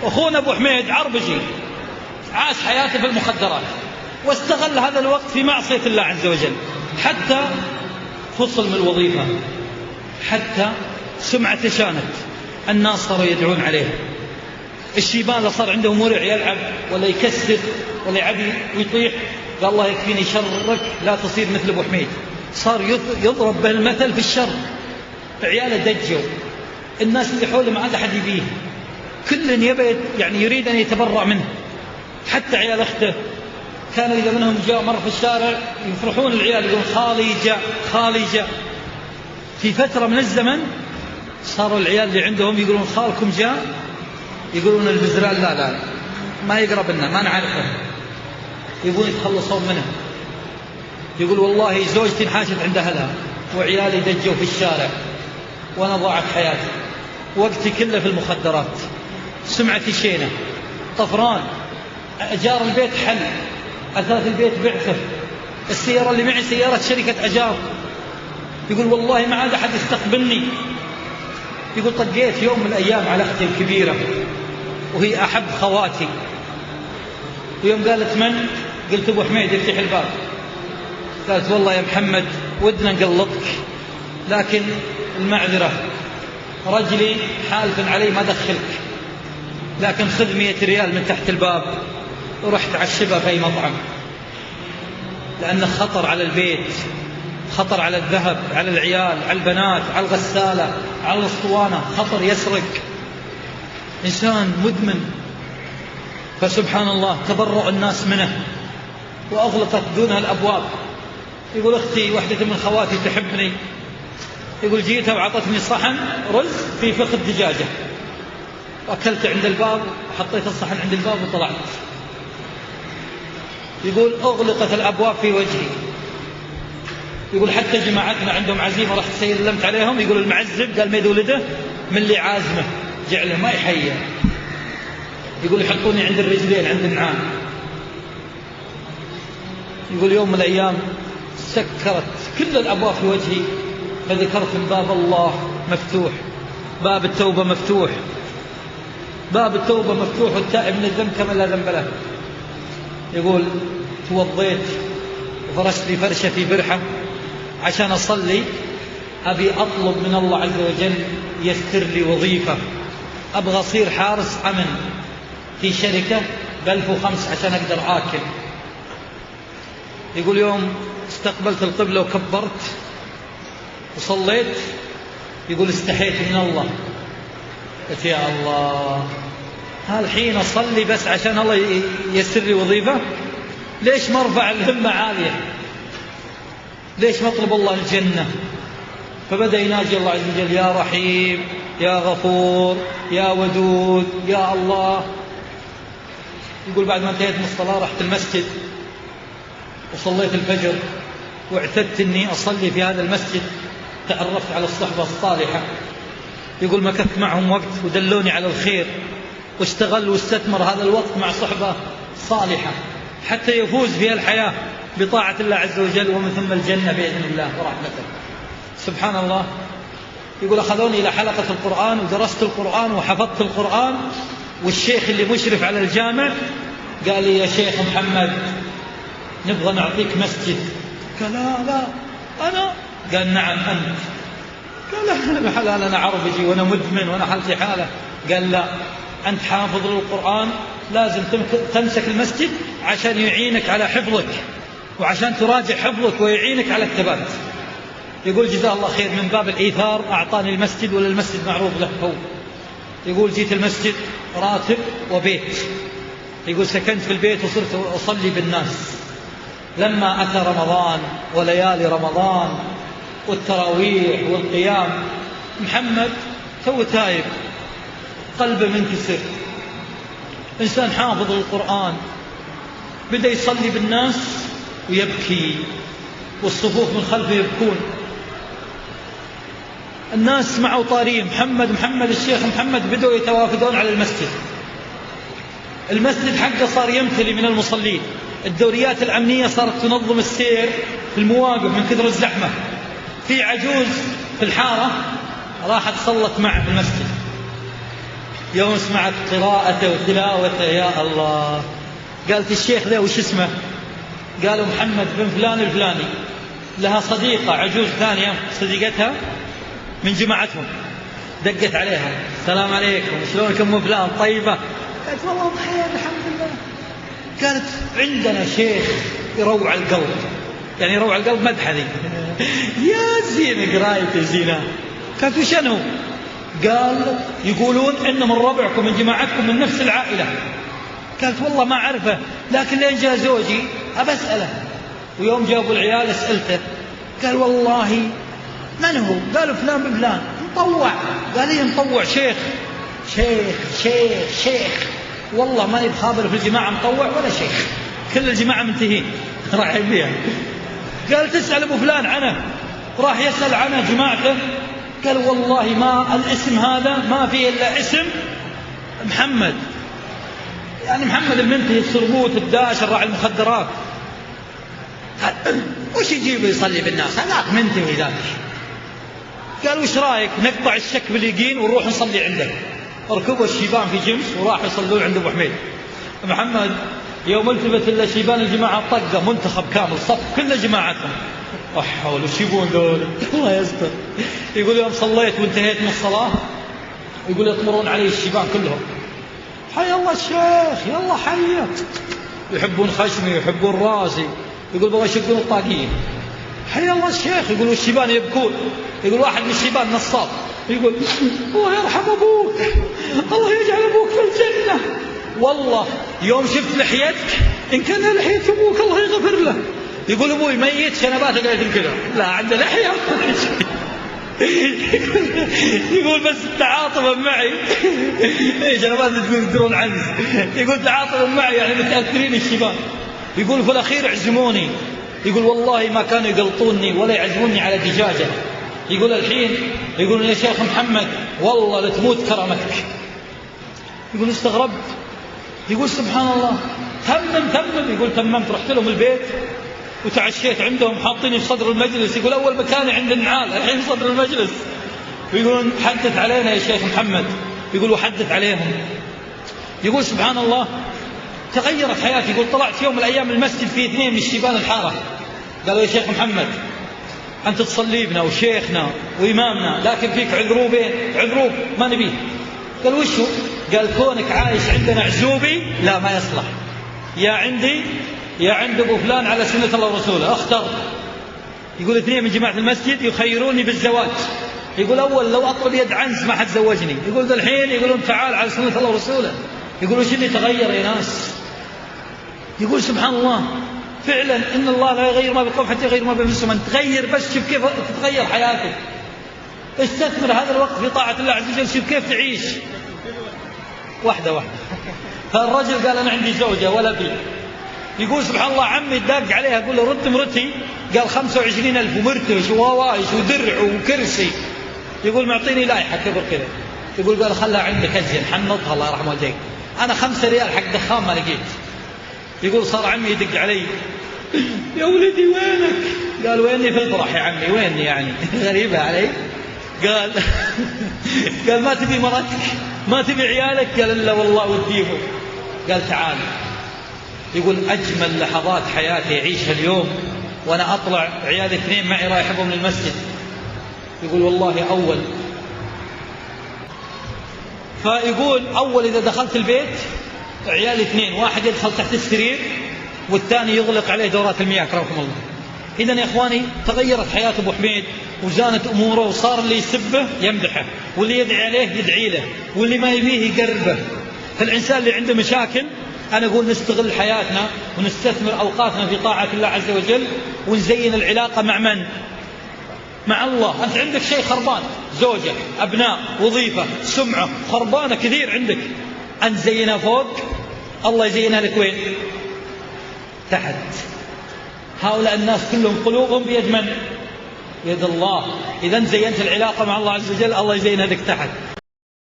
أخونا أبو حميد عربجي عاش حياته في المخدرات، واستغل هذا الوقت في معصية الله عز وجل، حتى فصل من الوظيفة، حتى سمعته شانت، الناس صاروا يدعون عليه. الشيبان صار عنده مرع يلعب ولا يكسر ولا يعبي ويطيح، قال الله يكفيني شرك لا تصير مثل أبو حميد. صار يضرب به المثل في الشر، عياله دجوا، الناس اللي حوله ما عاد أحد يبيه، كل يبي يعني يريد أن يتبرع منه. حتى عيال أخته كانوا إذا منهم جاء مرة في الشارع يفرحون العيال، يقولون خالي جاء خالي جاء. في فترة من الزمن صاروا العيال اللي عندهم يقولون خالكم جاء، يقولون البزرال لا ما يقرب لنا ما نعرفه، يبون يتخلصون منه. يقول والله زوجتي انحاشت عند أهلها وعيالي دجوا في الشارع وأنا ضاعت حياتي، وقتي كله في المخدرات، سمعتي شينة، طفران، أجار البيت حل، أثاث البيت بعثه، السيارة اللي معي سيارة شركة أجار. يقول والله ما عاد أحد يستقبلني. يقول طقيت يوم من الأيام على أختي الكبيرة وهي أحب خواتي، ويوم قالت من؟ قلت أبو حميد يفتح الباب. قالت والله يا محمد ودنا نقلطك، لكن المعذرة رجلي حالف علي ما دخلك، لكن خذ 100 ريال من تحت الباب ورحت عشبها في أي مطعم، لأنه خطر على البيت، خطر على الذهب، على العيال، على البنات، على الغسالة، على الاسطوانة، خطر يسرق، إنسان مدمن. فسبحان الله تبرع الناس منه وأغلقت دونها الأبواب. يقول أختي واحدة من خواتي تحبني، يقول جيتها وعطتني صحن رز في فخذ دجاجة، أكلت عند الباب وحطيت الصحن عند الباب وطلعت. يقول أغلقت الأبواب في وجهي. يقول حتى جماعتنا عندهم عزيمة رحت سلمت عليهم، يقول المعزب قال ميد ولده من اللي عازمه جعله ما يحيى. يقول يحطوني عند الرجلين عند النعام. يقول يوم من الأيام سكرت كل الأبواب في وجهي، فذكرت ان باب الله مفتوح، باب التوبة مفتوح، باب التوبة مفتوح، والتائب من الذنب كما لا ذنب له. يقول توضيت وفرشت لي فرشة في برحة عشان أصلي، أبي أطلب من الله عز وجل يستر لي وظيفة، أبغى أصير حارس أمن في شركة ب1500 عشان أقدر آكل. يقول يوم استقبلت القبلة وكبرت وصليت، يقول استحيت من الله، قلت يا الله هالحين أصلي بس عشان الله يسر لي وظيفة؟ ليش ما ارفع الهمة عالية؟ ليش ما اطلب الله الجنة؟ فبدأ يناجي الله عز وجل يا رحيم يا غفور يا ودود يا الله. يقول بعد ما انتهيت من الصلاة رحت المسجد وصليت الفجر، واعتدت أني أصلي في هذا المسجد، تعرفت على الصحبة الصالحة. يقول مكثت معهم وقت ودلوني على الخير، واشتغل واستثمر هذا الوقت مع صحبة صالحة حتى يفوز في الحياة بطاعة الله عز وجل، ومن ثم الجنة بإذن الله ورحمته. سبحان الله. يقول أخذوني إلى حلقة القرآن ودرست القرآن وحفظت القرآن، والشيخ اللي مشرف على الجامع قال لي يا شيخ محمد نبغى نعطيك مسجد. قال لا أنا؟ قال نعم أنت. قال لا أنا عربجي وأنا مدمن وأنا حالتي حالة. قال لا أنت حافظ للقرآن، لازم تمسك المسجد عشان يعينك على حفظك وعشان تراجع حفظك ويعينك على الثبات. يقول جزاه الله خير، من باب الإيثار أعطاني المسجد ولا المسجد معروض له هو. يقول جيت المسجد راتب وبيت. يقول سكنت في البيت وصرت أصلي بالناس. لما أتى رمضان وليالي رمضان والتراويح والقيام، محمد تو تايب، قلبه منكسر، إنسان حافظ القرآن، بدأ يصلي بالناس ويبكي، والصفوف من خلفه يبكون. الناس معه طارين محمد الشيخ محمد، بدأوا يتوافدون على المسجد. المسجد حقه صار يمتلي من المصلين، الدوريات الأمنية صارت تنظم السير في المواقف من كثر الزحمة. في عجوز في الحارة راحت صلت معه في المسجد، يوم سمعت قراءته وتلاوته يا الله. قالت الشيخ ذا وش اسمه؟ قالوا محمد بن فلان الفلاني. لها صديقة عجوز ثانية صديقتها من جماعتهم، دقت عليها السلام عليكم شلونكم فلان طيبة؟ قالت والله بخير الحمد لله. قالت عندنا شيخ يروع القلب، يعني يروع القلب مدحذي يا زين قرايته زينة. قالت وشنو؟ قال يقولون إنه من ربعكم من جماعتكم من نفس العائلة. قالت والله ما أعرفه، لكن لين جاء زوجي أبى أسأله، ويوم جابوا العيال أسألته قال والله من هو؟ قالوا فلان بفلان مطوع. قال لي مطوع شيخ شيخ شيخ شيخ، والله ماني بخابر في الجماعة مطوع ولا شيخ، كل الجماعة منتهين رايحين بيها. قال تسأل أبو فلان عنه، راح يسأل عنه جماعته، قال والله ما الاسم هذا ما فيه إلا اسم محمد، يعني محمد المنتهي السربوت الداش الراعي المخدرات. وش يجيبه يصلي بالناس هذاك منتهي ذاك. قال وش رايك نقطع الشك باليقين ونروح نصلي عندك؟ ركبوا الشيبان في جمس وراحوا يصلون عند ابو حميد. محمد يوم التفت الا شيبان الجماعه طقه منتخب كامل صف كل جماعتهم. حول وش يبون ذول الله يستر. يقول يوم صليت وانتهيت من الصلاه يقول يطمرون علي الشيبان كلهم، حي الله الشيخ يلا حيه، يحبون خشمي يحبون راسي، يقول بغى يشقون الطاقيه، حي الله الشيخ. يقول والشيبان يبكون، يقول واحد من الشيبان نصاب يقول الله يرحم ابوك الله يجعل ابوك في الجنه، والله يوم شفت لحيتك ان كان لحيه ابوك الله يغفر له. يقول ابوي ميت شنباته قالت كذا لا عنده لحيه يقول بس تعاطفا معي شنبات تدرون عنز، يقول تعاطفا معي يعني متاثرين الشباب. يقول في الاخير عزموني، يقول والله ما كانوا يقلطوني ولا يعزموني على دجاجه. يقول الحين يقولون يا شيخ محمد والله لتموت كرامتك. يقول استغربت، يقول سبحان الله تمم. يقول تممت، رحت لهم البيت وتعشيت عندهم حاطيني في صدر المجلس. يقول أول مكاني عند النعال الحين صدر المجلس. ويقولون حدث علينا يا شيخ محمد، يقول وحدث عليهم. يقول سبحان الله تغيرت حياتي. يقول طلعت يوم من الأيام المسجد فيه 2 من الشيبان الحارة، قالوا يا شيخ محمد أنت تصلي بنا وشيخنا وإمامنا لكن فيك عذروب ما نبيه. قال وشو؟ قال كونك عايش عندنا عزوبي لا ما يصلح، يا عندي يا عند أبو فلان على سنة الله ورسوله اختر. يقول 2 من جماعة المسجد يخيروني بالزواج. يقول أول لو أطلب يد عنز ما حد زوجني، يقول ذا الحين يقولون تعال على سنة الله ورسوله. يقول وش اللي تغير يا ناس؟ يقول سبحان الله فعلا إن الله لا يغير ما بقوم حتى يغير ما بأنفسهم. أن تغير بس شوف كيف تتغير حياتك، استثمر هذا الوقت في طاعة الله عز وجل، شوف كيف تعيش واحدة. فالرجل قال أنا عندي زوجة ولا بي. يقول سبحان الله عمي داق عليها يقول له رد مرتي، قال 25,000 ومرتش ووايش ودرع وكرسي. يقول معطيني لايحة كبر كذا. يقول قال خلها عندك أجل حنطها الله يرحم والديك، أنا 5 ريال حق دخان ما لقيت. يقول صار عمي يدق علي يا ولدي وينك؟ قال ويني في الفرح يا عمي ويني يعني غريبة علي. قال ما تبي مرتك ما تبي عيالك؟ قال لا والله وديهم. قال تعال. يقول أجمل لحظات حياتي يعيشها اليوم وأنا أطلع عيالي 2 معي رايحهم للمسجد. يقول والله فيقول أول إذا دخلت البيت عيالي 2، واحد يدخل تحت السرير والثاني يغلق عليه دورات المياه كرمكم الله. إذن يا إخواني تغيرت حياة أبو حميد وزانت أموره، وصار اللي يسبه يمدحه واللي يدعي عليه يدعي له واللي ما يبيه يقربه. فالإنسان اللي عنده مشاكل أنا أقول نستغل حياتنا ونستثمر أوقاتنا في طاعة الله عز وجل، ونزين العلاقة مع من؟ مع الله. أنت عندك شيء خربان، زوجة أبناء وظيفة سمعة خربانة كثير عندك، أنت زينها فوق، الله يزينها لك وين؟ تحت. هؤلاء الناس كلهم قلوبهم بيد من؟ يد الله. إذا زينت العلاقة مع الله عز وجل الله يزينها لك تحت.